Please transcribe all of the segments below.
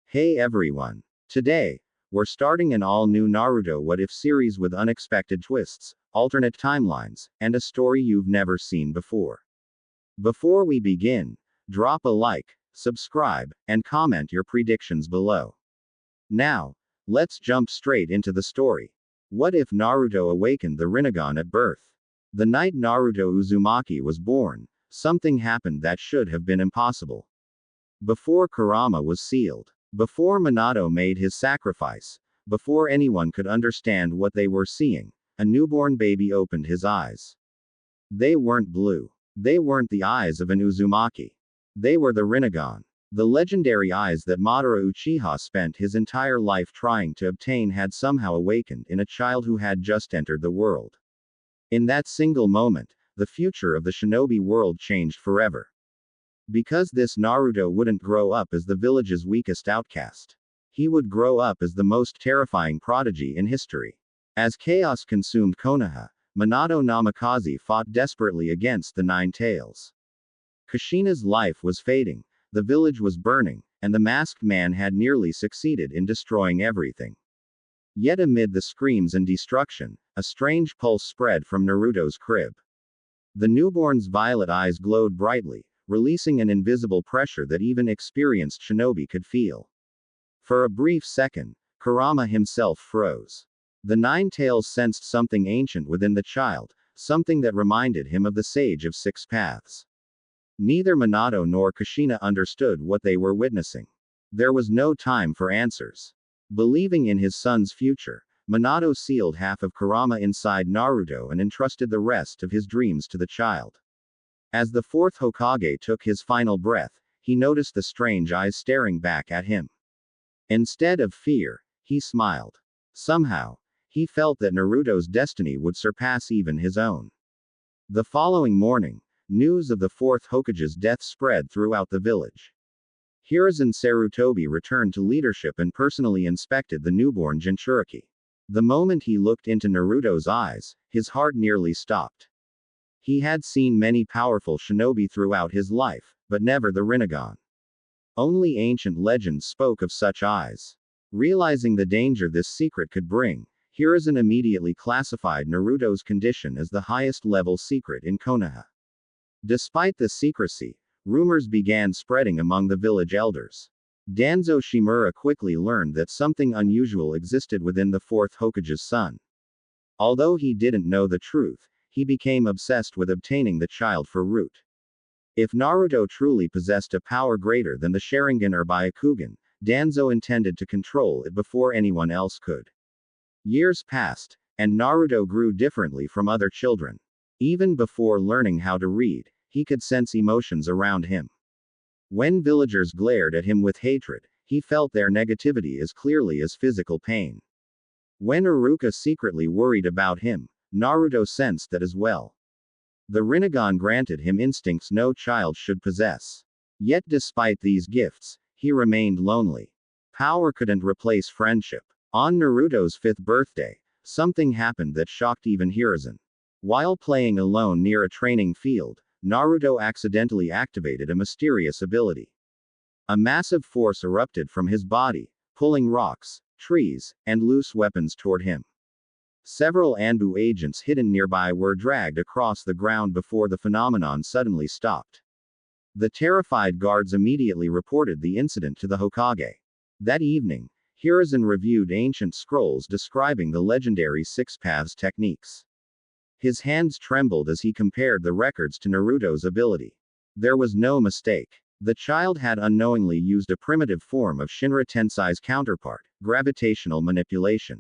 Hey everyone. Today, we're starting an all-new Naruto What If series with unexpected twists, alternate timelines, and a story you've never seen before. Before we begin, drop a like, subscribe, and comment your predictions below. Now, let's jump straight into the story. What if Naruto awakened the Rinnegan at birth? The night Naruto Uzumaki was born, something happened that should have been impossible. Before Kurama was sealed, before Minato made his sacrifice, before anyone could understand what they were seeing, a newborn baby opened his eyes. They weren't blue. They weren't the eyes of an Uzumaki. They were the Rinnegan. The legendary eyes that Madara Uchiha spent his entire life trying to obtain had somehow awakened in a child who had just entered the world. In that single moment, the future of the shinobi world changed forever. Because this Naruto wouldn't grow up as the village's weakest outcast. He would grow up as the most terrifying prodigy in history. As chaos consumed Konoha, Minato Namikaze fought desperately against the Nine Tails. Kushina's life was fading, the village was burning, and the masked man had nearly succeeded in destroying everything. Yet amid the screams and destruction, a strange pulse spread from Naruto's crib. The newborn's violet eyes glowed brightly, releasing an invisible pressure that even experienced shinobi could feel. For a brief second, Kurama himself froze. The Nine Tails sensed something ancient within the child, something that reminded him of the Sage of Six Paths. Neither Minato nor Kushina understood what they were witnessing. There was no time for answers. Believing in his son's future, Minato sealed half of Kurama inside Naruto and entrusted the rest of his dreams to the child. As the fourth Hokage took his final breath, he noticed the strange eyes staring back at him. Instead of fear, he smiled. Somehow, he felt that Naruto's destiny would surpass even his own. The following morning, news of the fourth Hokage's death spread throughout the village. Hiruzen Sarutobi returned to leadership and personally inspected the newborn Jinchuriki. The moment he looked into Naruto's eyes, his heart nearly stopped. He had seen many powerful shinobi throughout his life, but never the Rinnegan. Only ancient legends spoke of such eyes. Realizing the danger this secret could bring, Hiruzen immediately classified Naruto's condition as the highest level secret in Konoha. Despite the secrecy, rumors began spreading among the village elders. Danzo Shimura quickly learned that something unusual existed within the fourth Hokage's son. Although he didn't know the truth, he became obsessed with obtaining the child for root. If Naruto truly possessed a power greater than the Sharingan or Byakugan, Danzo intended to control it before anyone else could. Years passed, and Naruto grew differently from other children. Even before learning how to read, he could sense emotions around him. When villagers glared at him with hatred, he felt their negativity as clearly as physical pain. When Iruka secretly worried about him, Naruto sensed that as well. The Rinnegan granted him instincts no child should possess. Yet despite these gifts, he remained lonely. Power couldn't replace friendship. On Naruto's 5th birthday, something happened that shocked even Hiruzen. While playing alone near a training field, Naruto accidentally activated a mysterious ability. A massive force erupted from his body, pulling rocks, trees, and loose weapons toward him. Several Anbu agents hidden nearby were dragged across the ground before the phenomenon suddenly stopped. The terrified guards immediately reported the incident to the Hokage. That evening, Hiruzen reviewed ancient scrolls describing the legendary Six Paths techniques. His hands trembled as he compared the records to Naruto's ability. There was no mistake. The child had unknowingly used a primitive form of Shinra Tensei's counterpart, gravitational manipulation.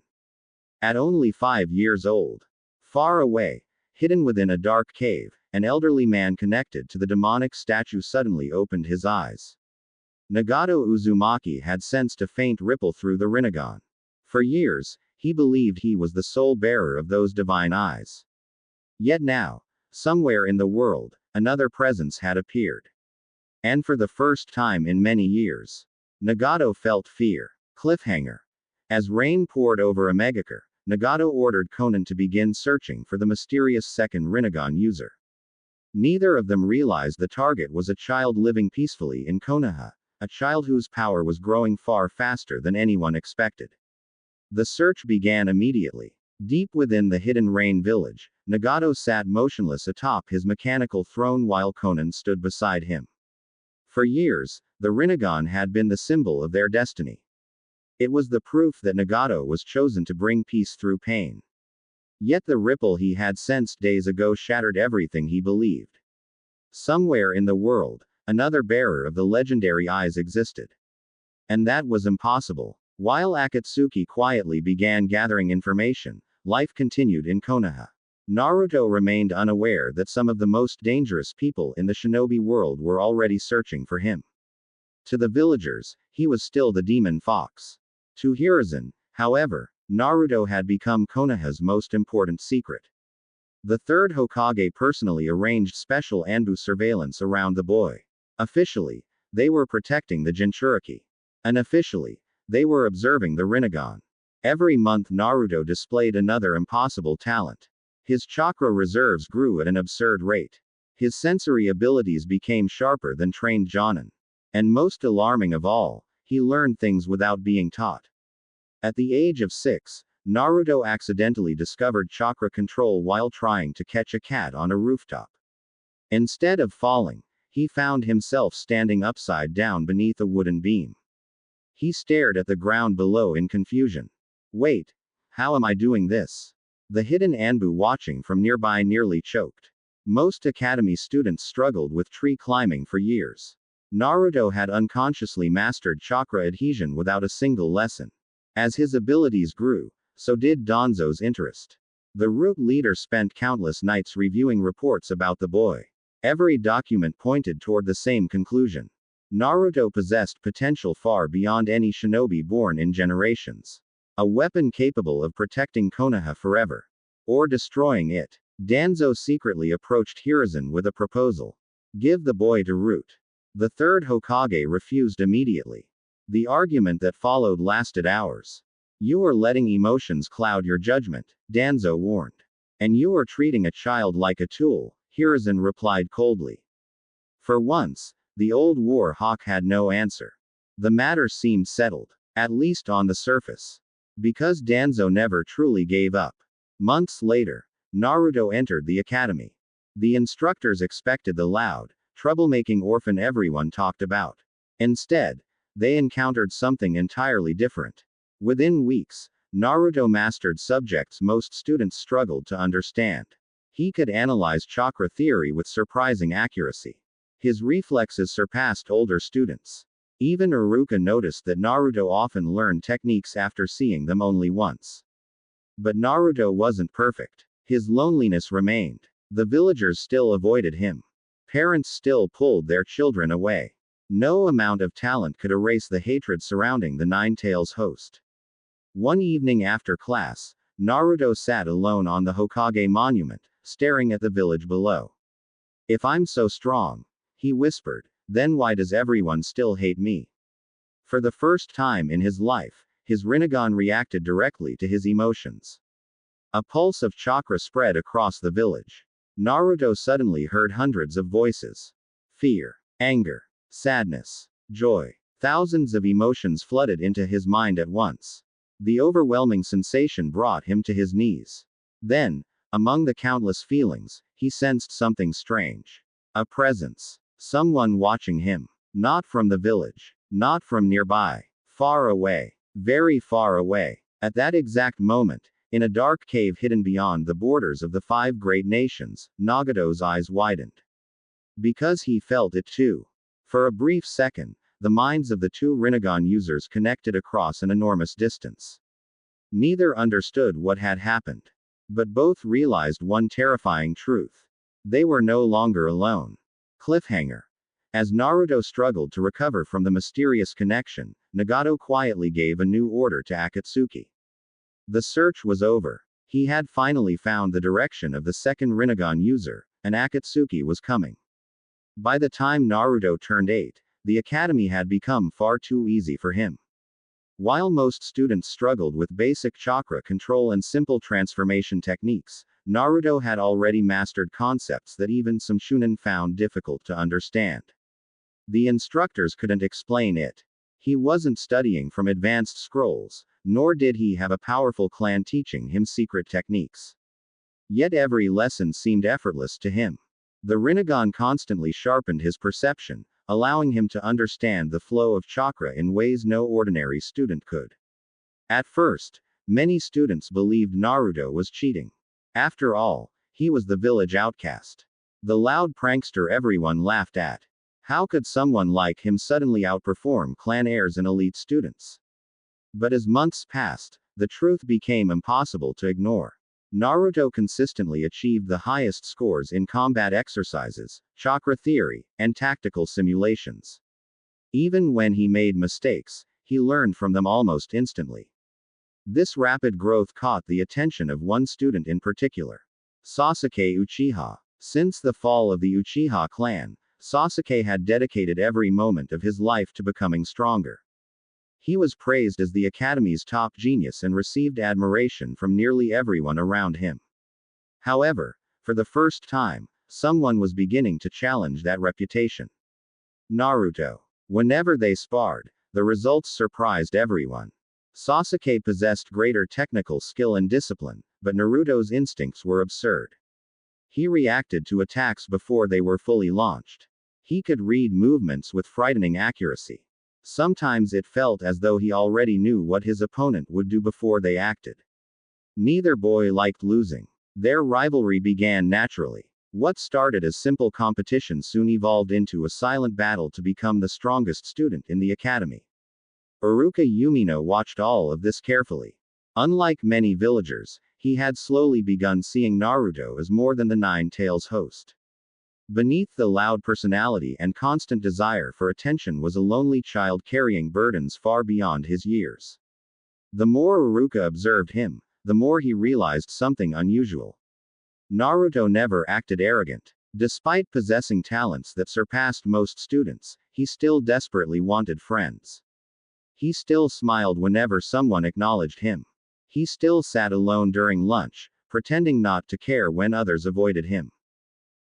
At only 5 years old, far away, hidden within a dark cave, an elderly man connected to the demonic statue suddenly opened his eyes. Nagato Uzumaki had sensed a faint ripple through the Rinnegan. For years, he believed he was the sole bearer of those divine eyes. Yet now, somewhere in the world, another presence had appeared. And for the first time in many years, Nagato felt fear. Cliffhanger. As rain poured over Omegakure, Nagato ordered Konan to begin searching for the mysterious second Rinnegan user. Neither of them realized the target was a child living peacefully in Konoha, a child whose power was growing far faster than anyone expected. The search began immediately. Deep within the hidden rain village, Nagato sat motionless atop his mechanical throne while Conan stood beside him. For years, the Rinnegan had been the symbol of their destiny. It was the proof that Nagato was chosen to bring peace through pain. Yet the ripple he had sensed days ago shattered everything he believed. Somewhere in the world, another bearer of the legendary eyes existed. And that was impossible. While Akatsuki quietly began gathering information, life continued in Konoha. Naruto remained unaware that some of the most dangerous people in the shinobi world were already searching for him. To the villagers, he was still the demon fox. To Hiruzen, however, Naruto had become Konoha's most important secret. The third Hokage personally arranged special Anbu surveillance around the boy. Officially, they were protecting the Jinchuriki. Unofficially, they were observing the Rinnegan. Every month Naruto displayed another impossible talent. His chakra reserves grew at an absurd rate. His sensory abilities became sharper than trained Jonin. And most alarming of all, he learned things without being taught. At the age of 6, Naruto accidentally discovered chakra control while trying to catch a cat on a rooftop. Instead of falling, he found himself standing upside down beneath a wooden beam. He stared at the ground below in confusion. Wait, how am I doing this? The hidden Anbu watching from nearby nearly choked. Most academy students struggled with tree climbing for years. Naruto had unconsciously mastered chakra adhesion without a single lesson. As his abilities grew, so did Danzo's interest. The root leader spent countless nights reviewing reports about the boy. Every document pointed toward the same conclusion. Naruto possessed potential far beyond any shinobi born in generations. A weapon capable of protecting Konoha forever. Or destroying it. Danzo secretly approached Hiruzen with a proposal. Give the boy to Root. The third Hokage refused immediately. The argument that followed lasted hours. You are letting emotions cloud your judgment, Danzo warned. And you are treating a child like a tool, Hiruzen replied coldly. For once, the old war hawk had no answer. The matter seemed settled, at least on the surface. Because Danzo never truly gave up. Months later, Naruto entered the academy. The instructors expected the loud, troublemaking orphan everyone talked about. Instead, they encountered something entirely different. Within weeks, Naruto mastered subjects most students struggled to understand. He could analyze chakra theory with surprising accuracy. His reflexes surpassed older students. Even Iruka noticed that Naruto often learned techniques after seeing them only once. But Naruto wasn't perfect. His loneliness remained. The villagers still avoided him. Parents still pulled their children away. No amount of talent could erase the hatred surrounding the Nine-Tails host. One evening after class, Naruto sat alone on the Hokage monument, staring at the village below. If I'm so strong, he whispered, then why does everyone still hate me? For the first time in his life, his Rinnegan reacted directly to his emotions. A pulse of chakra spread across the village. Naruto suddenly heard hundreds of voices. Fear, anger, sadness, joy. Thousands of emotions flooded into his mind at once. The overwhelming sensation brought him to his knees. Then, among the countless feelings, he sensed something strange. A presence. Someone watching him. Not from the village. Not from nearby. Far away. Very far away. At that exact moment, in a dark cave hidden beyond the borders of the 5 great nations, Nagato's eyes widened. Because he felt it too. For a brief second, the minds of the 2 Rinnegan users connected across an enormous distance. Neither understood what had happened. But both realized one terrifying truth. They were no longer alone. Cliffhanger. As Naruto struggled to recover from the mysterious connection, Nagato quietly gave a new order to Akatsuki. The search was over. He had finally found the direction of the second Rinnegan user, and Akatsuki was coming. By the time Naruto turned 8, the academy had become far too easy for him. While most students struggled with basic chakra control and simple transformation techniques, Naruto had already mastered concepts that even some Shunin found difficult to understand. The instructors couldn't explain it. He wasn't studying from advanced scrolls, nor did he have a powerful clan teaching him secret techniques. Yet every lesson seemed effortless to him. The Rinnegan constantly sharpened his perception, allowing him to understand the flow of chakra in ways no ordinary student could. At first, many students believed Naruto was cheating. After all, he was the village outcast. The loud prankster everyone laughed at. How could someone like him suddenly outperform clan heirs and elite students? But as months passed, the truth became impossible to ignore. Naruto consistently achieved the highest scores in combat exercises, chakra theory, and tactical simulations. Even when he made mistakes, he learned from them almost instantly. This rapid growth caught the attention of one student in particular. Sasuke Uchiha. Since the fall of the Uchiha clan, Sasuke had dedicated every moment of his life to becoming stronger. He was praised as the academy's top genius and received admiration from nearly everyone around him. However, for the first time, someone was beginning to challenge that reputation. Naruto. Whenever they sparred, the results surprised everyone. Sasuke possessed greater technical skill and discipline, but Naruto's instincts were absurd. He reacted to attacks before they were fully launched. He could read movements with frightening accuracy. Sometimes it felt as though he already knew what his opponent would do before they acted. Neither boy liked losing. Their rivalry began naturally. What started as simple competition soon evolved into a silent battle to become the strongest student in the academy. Iruka Umino watched all of this carefully. Unlike many villagers, he had slowly begun seeing Naruto as more than the Nine Tails host. Beneath the loud personality and constant desire for attention was a lonely child carrying burdens far beyond his years. The more Iruka observed him, the more he realized something unusual. Naruto never acted arrogant. Despite possessing talents that surpassed most students, he still desperately wanted friends. He still smiled whenever someone acknowledged him. He still sat alone during lunch, pretending not to care when others avoided him.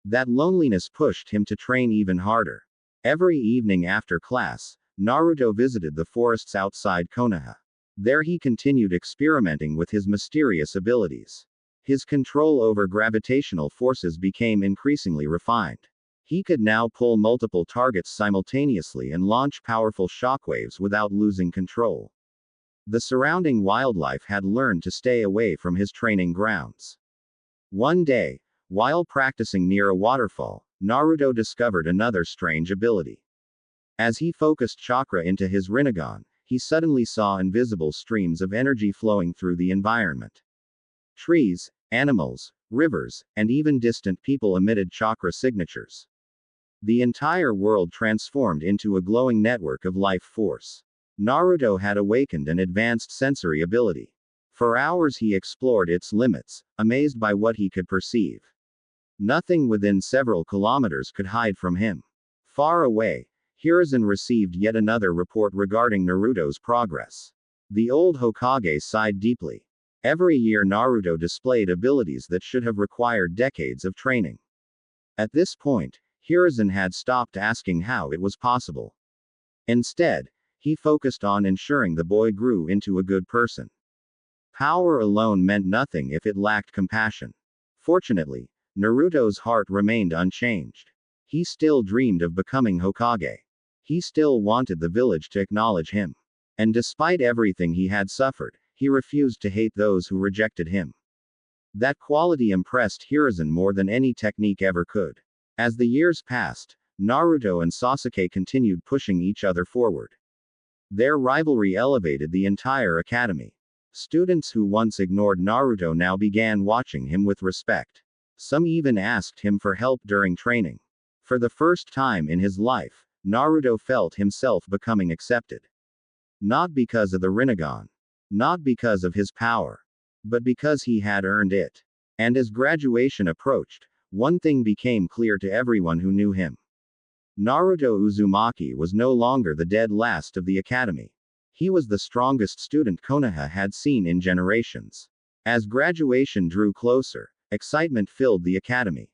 That loneliness pushed him to train even harder. Every evening after class, Naruto visited the forests outside Konoha. There he continued experimenting with his mysterious abilities. His control over gravitational forces became increasingly refined. He could now pull multiple targets simultaneously and launch powerful shockwaves without losing control. The surrounding wildlife had learned to stay away from his training grounds. One day, while practicing near a waterfall, Naruto discovered another strange ability. As he focused chakra into his Rinnegan, he suddenly saw invisible streams of energy flowing through the environment. Trees, animals, rivers, and even distant people emitted chakra signatures. The entire world transformed into a glowing network of life force. Naruto had awakened an advanced sensory ability. For hours he explored its limits, amazed by what he could perceive. Nothing within several kilometers could hide from him. Far away, Hiruzen received yet another report regarding Naruto's progress. The old Hokage sighed deeply. Every year Naruto displayed abilities that should have required decades of training. At this point, Hiruzen had stopped asking how it was possible. Instead, he focused on ensuring the boy grew into a good person. Power alone meant nothing if it lacked compassion. Fortunately, Naruto's heart remained unchanged. He still dreamed of becoming Hokage. He still wanted the village to acknowledge him. And despite everything he had suffered, he refused to hate those who rejected him. That quality impressed Hiruzen more than any technique ever could. As the years passed, Naruto and Sasuke continued pushing each other forward. Their rivalry elevated the entire academy. Students who once ignored Naruto now began watching him with respect. Some even asked him for help during training. For the first time in his life, Naruto felt himself becoming accepted. Not because of the Rinnegan. Not because of his power. But because he had earned it. And as graduation approached, one thing became clear to everyone who knew him. Naruto Uzumaki was no longer the dead last of the academy. He was the strongest student Konoha had seen in generations. As graduation drew closer, excitement filled the academy.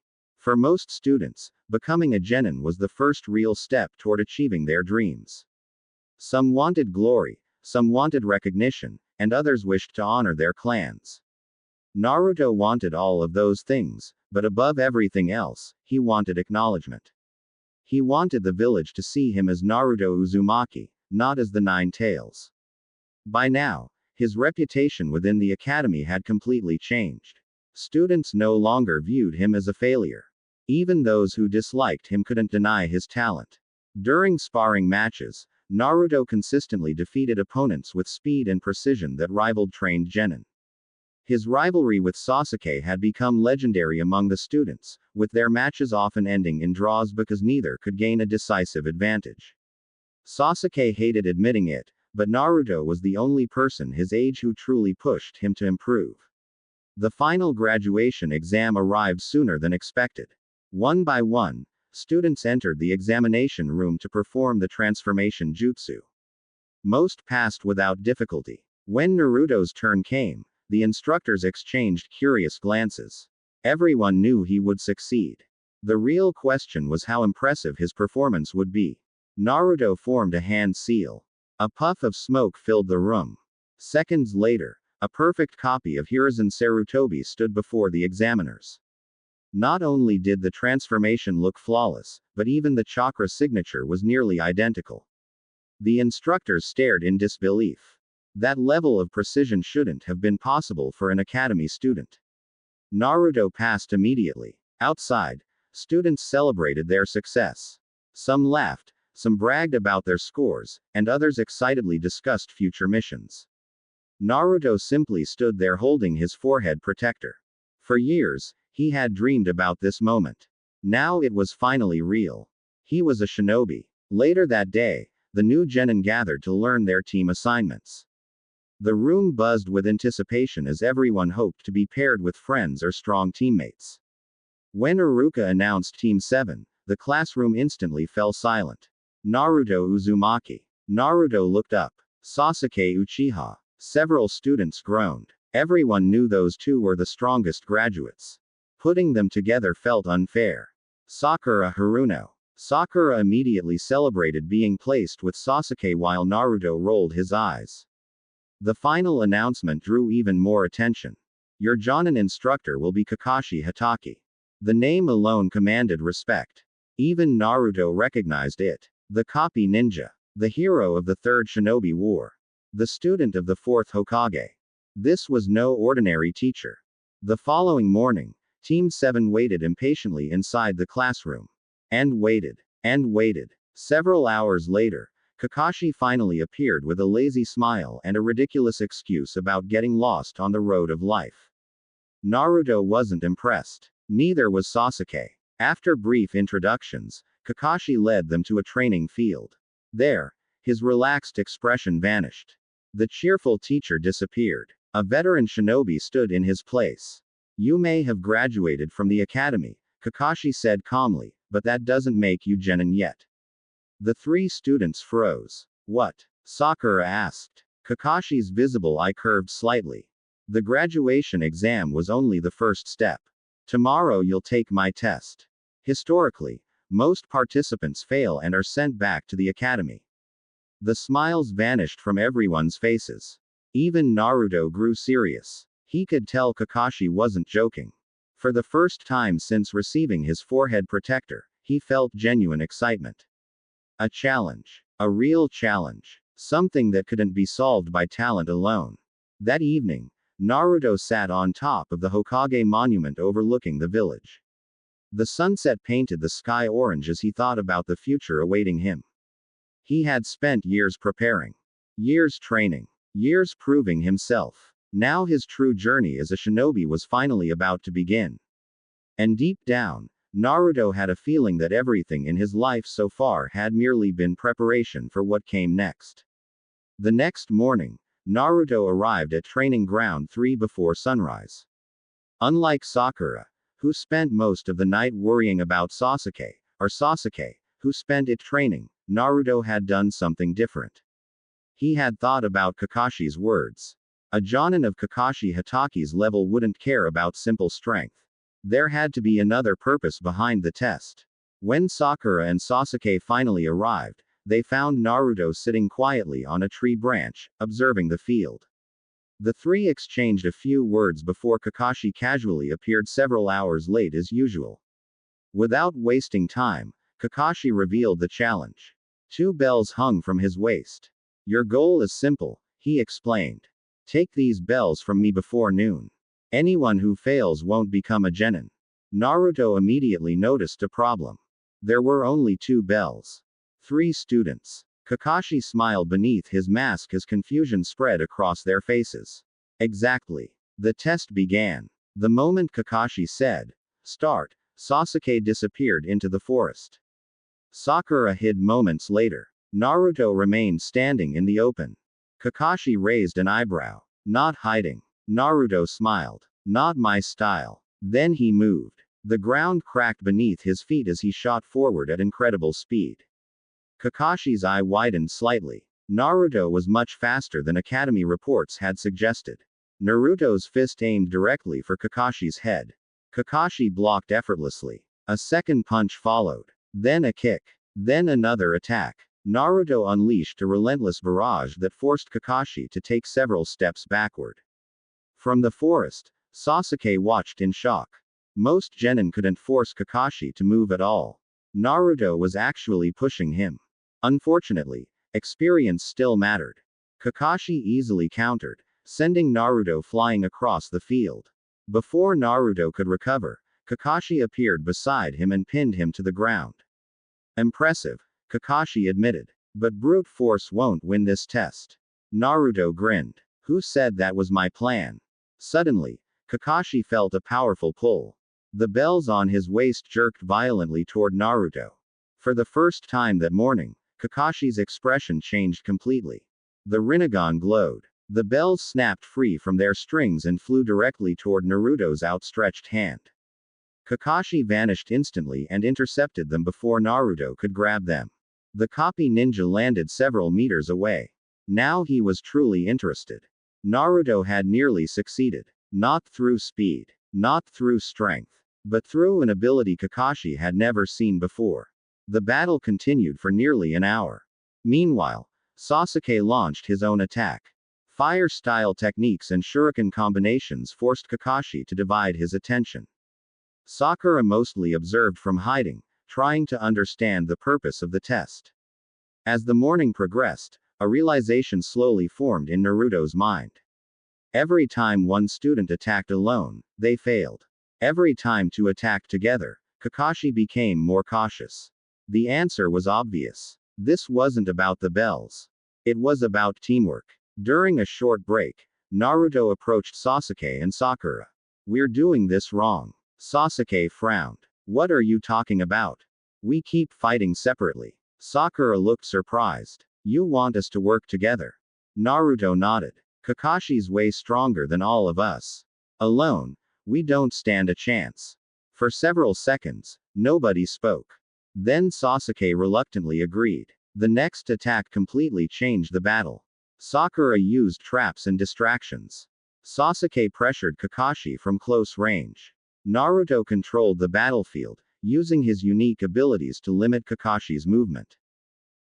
For most students, becoming a genin was the first real step toward achieving their dreams. Some wanted glory, some wanted recognition, and others wished to honor their clans. Naruto wanted all of those things, but above everything else, he wanted acknowledgement. He wanted the village to see him as Naruto Uzumaki, not as the Nine Tails. By now, his reputation within the academy had completely changed. Students no longer viewed him as a failure. Even those who disliked him couldn't deny his talent. During sparring matches, Naruto consistently defeated opponents with speed and precision that rivaled trained genin. His rivalry with Sasuke had become legendary among the students, with their matches often ending in draws because neither could gain a decisive advantage. Sasuke hated admitting it, but Naruto was the only person his age who truly pushed him to improve. The final graduation exam arrived sooner than expected. One by one, students entered the examination room to perform the transformation jutsu. Most passed without difficulty. When Naruto's turn came, the instructors exchanged curious glances. Everyone knew he would succeed. The real question was how impressive his performance would be. Naruto formed a hand seal. A puff of smoke filled the room. Seconds later, a perfect copy of Hiruzen Sarutobi stood before the examiners. Not only did the transformation look flawless, but even the chakra signature was nearly identical. The instructors stared in disbelief. That level of precision shouldn't have been possible for an academy student. Naruto passed immediately. Outside, students celebrated their success. Some laughed, some bragged about their scores, and others excitedly discussed future missions. Naruto simply stood there holding his forehead protector. For years, he had dreamed about this moment. Now it was finally real. He was a shinobi. Later that day, the new genin gathered to learn their team assignments. The room buzzed with anticipation as everyone hoped to be paired with friends or strong teammates. When Iruka announced Team 7, the classroom instantly fell silent. Naruto Uzumaki. Naruto looked up. Sasuke Uchiha. Several students groaned. Everyone knew those two were the strongest graduates. Putting them together felt unfair. Sakura Haruno. Sakura immediately celebrated being placed with Sasuke while Naruto rolled his eyes. The final announcement drew even more attention. Your Jonin instructor will be Kakashi Hatake. The name alone commanded respect. Even Naruto recognized it. The copy ninja. The hero of the third shinobi war. The student of the fourth Hokage. This was no ordinary teacher. The following morning, Team 7 waited impatiently inside the classroom. And waited. And waited. Several hours later, Kakashi finally appeared with a lazy smile and a ridiculous excuse about getting lost on the road of life. Naruto wasn't impressed. Neither was Sasuke. After brief introductions, Kakashi led them to a training field. There, his relaxed expression vanished. The cheerful teacher disappeared. A veteran shinobi stood in his place. You may have graduated from the academy, Kakashi said calmly, but that doesn't make you genin yet. The three students froze. What? Sakura asked. Kakashi's visible eye curved slightly. The graduation exam was only the first step. Tomorrow you'll take my test. Historically, most participants fail and are sent back to the academy. The smiles vanished from everyone's faces. Even Naruto grew serious. He could tell Kakashi wasn't joking. For the first time since receiving his forehead protector, he felt genuine excitement. A challenge. A real challenge. Something that couldn't be solved by talent alone. That evening, Naruto sat on top of the Hokage monument overlooking the village. The sunset painted the sky orange as he thought about the future awaiting him. He had spent years preparing. Years training. Years proving himself. Now his true journey as a shinobi was finally about to begin. And deep down, Naruto had a feeling that everything in his life so far had merely been preparation for what came next. The next morning, Naruto arrived at Training Ground 3 before sunrise. Unlike Sakura, who spent most of the night worrying about Sasuke, who spent it training, Naruto had done something different. He had thought about Kakashi's words. A Jonin of Kakashi Hatake's level wouldn't care about simple strength. There had to be another purpose behind the test. When Sakura and Sasuke finally arrived, they found Naruto sitting quietly on a tree branch, observing the field. The three exchanged a few words before Kakashi casually appeared several hours late as usual. Without wasting time, Kakashi revealed the challenge. 2 bells hung from his waist. Your goal is simple, he explained. Take these bells from me before noon. Anyone who fails won't become a genin. Naruto immediately noticed a problem. There were only 2 bells. 3 students. Kakashi smiled beneath his mask as confusion spread across their faces. Exactly. The test began. The moment Kakashi said, "Start," Sasuke disappeared into the forest. Sakura hid moments later. Naruto remained standing in the open. Kakashi raised an eyebrow. Not hiding. Naruto smiled. Not my style. Then he moved. The ground cracked beneath his feet as he shot forward at incredible speed. Kakashi's eye widened slightly. Naruto was much faster than Academy reports had suggested. Naruto's fist aimed directly for Kakashi's head. Kakashi blocked effortlessly. A second punch followed. Then a kick. Then another attack. Naruto unleashed a relentless barrage that forced Kakashi to take several steps backward. From the forest, Sasuke watched in shock. Most genin couldn't force Kakashi to move at all. Naruto was actually pushing him. Unfortunately, experience still mattered. Kakashi easily countered, sending Naruto flying across the field. Before Naruto could recover, Kakashi appeared beside him and pinned him to the ground. Impressive, Kakashi admitted. But brute force won't win this test. Naruto grinned. Who said that was my plan? Suddenly, Kakashi felt a powerful pull. The bells on his waist jerked violently toward Naruto. For the first time that morning, Kakashi's expression changed completely. The Rinnegan glowed. The bells snapped free from their strings and flew directly toward Naruto's outstretched hand. Kakashi vanished instantly and intercepted them before Naruto could grab them. The copy ninja landed several meters away. Now he was truly interested. Naruto had nearly succeeded. Not through speed. Not through strength. But through an ability Kakashi had never seen before. The battle continued for nearly an hour. Meanwhile, Sasuke launched his own attack. Fire-style techniques and shuriken combinations forced Kakashi to divide his attention. Sakura mostly observed from hiding, trying to understand the purpose of the test. As the morning progressed, a realization slowly formed in Naruto's mind. Every time one student attacked alone, they failed. Every time two attacked together, Kakashi became more cautious. The answer was obvious. This wasn't about the bells. It was about teamwork. During a short break, Naruto approached Sasuke and Sakura. "We're doing this wrong." Sasuke frowned. "What are you talking about? We keep fighting separately." Sakura looked surprised. "You want us to work together?" Naruto nodded. "Kakashi's way stronger than all of us. Alone, we don't stand a chance." For several seconds, nobody spoke. Then Sasuke reluctantly agreed. The next attack completely changed the battle. Sakura used traps and distractions. Sasuke pressured Kakashi from close range. Naruto controlled the battlefield, using his unique abilities to limit Kakashi's movement.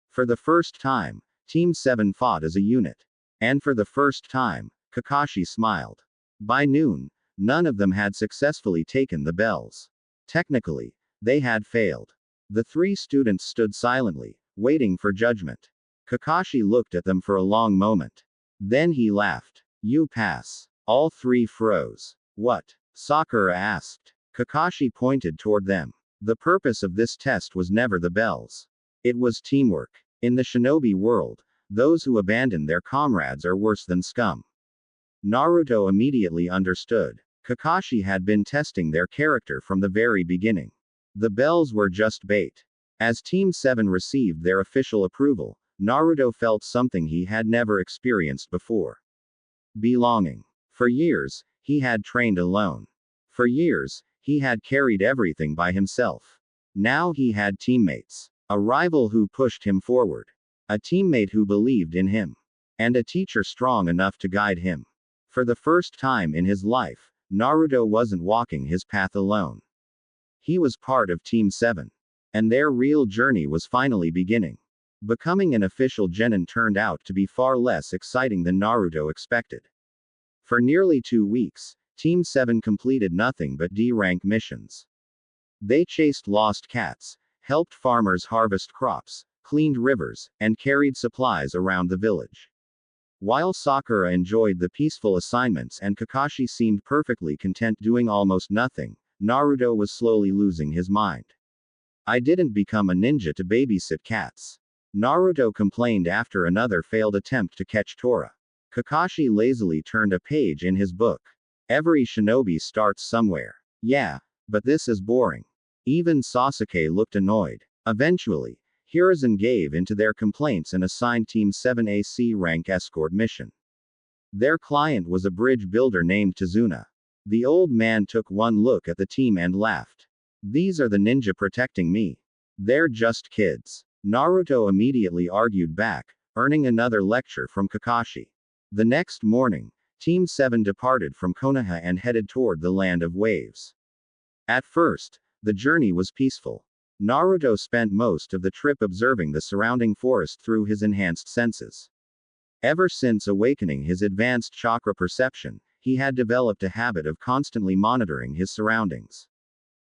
For the first time, Team 7 fought as a unit. And for the first time, Kakashi smiled. By noon, none of them had successfully taken the bells. Technically, they had failed. The 3 students stood silently, waiting for judgment. Kakashi looked at them for a long moment. Then he laughed. "You pass." All 3 froze. "What?" Sakura asked. Kakashi pointed toward them. The purpose of this test was never the bells. It was teamwork. In the shinobi world, those who abandon their comrades are worse than scum. Naruto immediately understood. Kakashi had been testing their character from the very beginning. The bells were just bait. As Team 7 received their official approval, Naruto felt something he had never experienced before. Belonging. For years, he had trained alone. For years, he had carried everything by himself. Now he had teammates. A rival who pushed him forward. A teammate who believed in him. And a teacher strong enough to guide him. For the first time in his life, Naruto wasn't walking his path alone. He was part of Team 7. And their real journey was finally beginning. Becoming an official genin turned out to be far less exciting than Naruto expected. For nearly 2 weeks, Team 7 completed nothing but D-rank missions. They chased lost cats, helped farmers harvest crops, cleaned rivers, and carried supplies around the village. While Sakura enjoyed the peaceful assignments and Kakashi seemed perfectly content doing almost nothing, Naruto was slowly losing his mind. I didn't become a ninja to babysit cats. Naruto complained after another failed attempt to catch Tora. Kakashi lazily turned a page in his book. Every shinobi starts somewhere. Yeah, but this is boring. Even Sasuke looked annoyed. Eventually, Hiruzen gave in to their complaints and assigned Team 7 a C-rank escort mission. Their client was a bridge builder named Tazuna. The old man took one look at the team and laughed. These are the ninja protecting me. They're just kids. Naruto immediately argued back, earning another lecture from Kakashi. The next morning, Team 7 departed from Konoha and headed toward the Land of Waves. At first, the journey was peaceful. Naruto spent most of the trip observing the surrounding forest through his enhanced senses. Ever since awakening his advanced chakra perception, he had developed a habit of constantly monitoring his surroundings.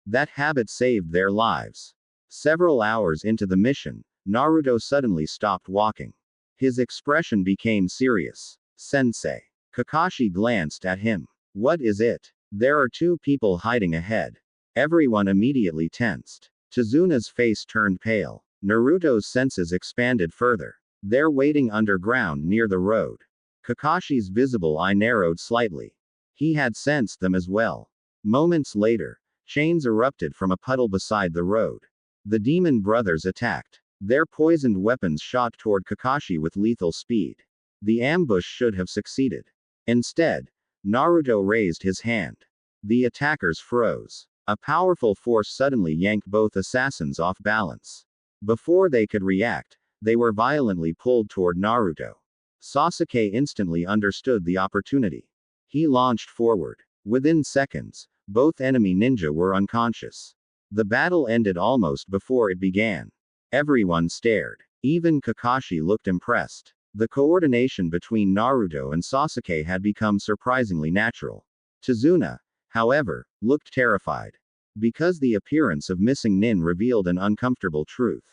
That habit saved their lives. Several hours into the mission, Naruto suddenly stopped walking. His expression became serious. Sensei. Kakashi glanced at him. What is it? There are 2 people hiding ahead. Everyone immediately tensed. Tazuna's face turned pale. Naruto's senses expanded further. They're waiting underground near the road. Kakashi's visible eye narrowed slightly. He had sensed them as well. Moments later, chains erupted from a puddle beside the road. The demon brothers attacked. Their poisoned weapons shot toward Kakashi with lethal speed. The ambush should have succeeded. Instead, Naruto raised his hand. The attackers froze. A powerful force suddenly yanked both assassins off balance. Before they could react, they were violently pulled toward Naruto. Sasuke instantly understood the opportunity. He launched forward. Within seconds, both enemy ninja were unconscious. The battle ended almost before it began. Everyone stared. Even Kakashi looked impressed. The coordination between Naruto and Sasuke had become surprisingly natural. Tazuna, however, looked terrified. Because the appearance of missing Nin revealed an uncomfortable truth.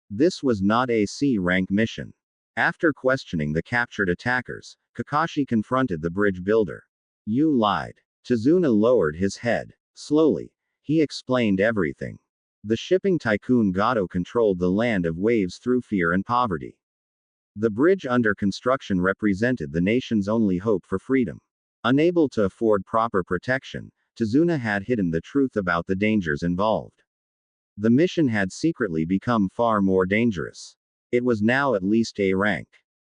This was not a C-rank mission. After questioning the captured attackers, Kakashi confronted the bridge builder. You lied. Tazuna lowered his head. Slowly, he explained everything. The shipping tycoon Gato controlled the Land of Waves through fear and poverty. The bridge under construction represented the nation's only hope for freedom. Unable to afford proper protection, Tazuna had hidden the truth about the dangers involved. The mission had secretly become far more dangerous. It was now at least A rank.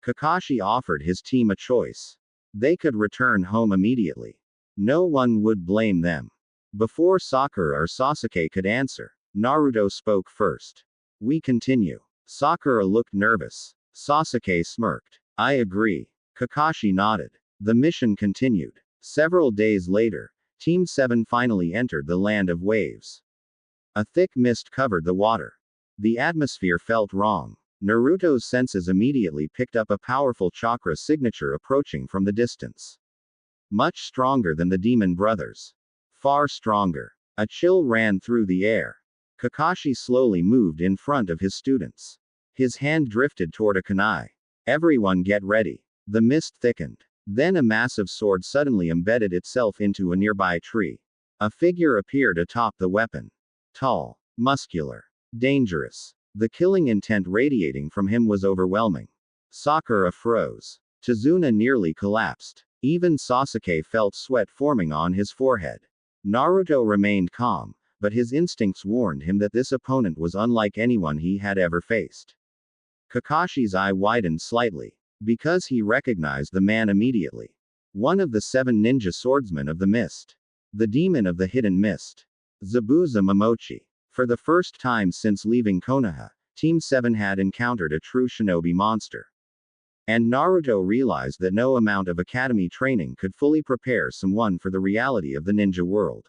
Kakashi offered his team a choice. They could return home immediately. No one would blame them. Before Sakura or Sasuke could answer, Naruto spoke first. We continue. Sakura looked nervous. Sasuke smirked. I agree. Kakashi nodded. The mission continued. Several days later, Team 7 finally entered the Land of Waves. A thick mist covered the water. The atmosphere felt wrong. Naruto's senses immediately picked up a powerful chakra signature approaching from the distance. Much stronger than the demon brothers. Far stronger. A chill ran through the air. Kakashi slowly moved in front of his students. His hand drifted toward a kunai. Everyone get ready. The mist thickened. Then a massive sword suddenly embedded itself into a nearby tree. A figure appeared atop the weapon. Tall, muscular, dangerous. The killing intent radiating from him was overwhelming. Sakura froze. Tazuna nearly collapsed. Even Sasuke felt sweat forming on his forehead. Naruto remained calm, but his instincts warned him that this opponent was unlike anyone he had ever faced. Kakashi's eye widened slightly, because he recognized the man immediately. One of the 7 ninja swordsmen of the mist. The demon of the hidden mist. Zabuza Momochi. For the first time since leaving Konoha, Team 7 had encountered a true shinobi monster. And Naruto realized that no amount of academy training could fully prepare someone for the reality of the ninja world.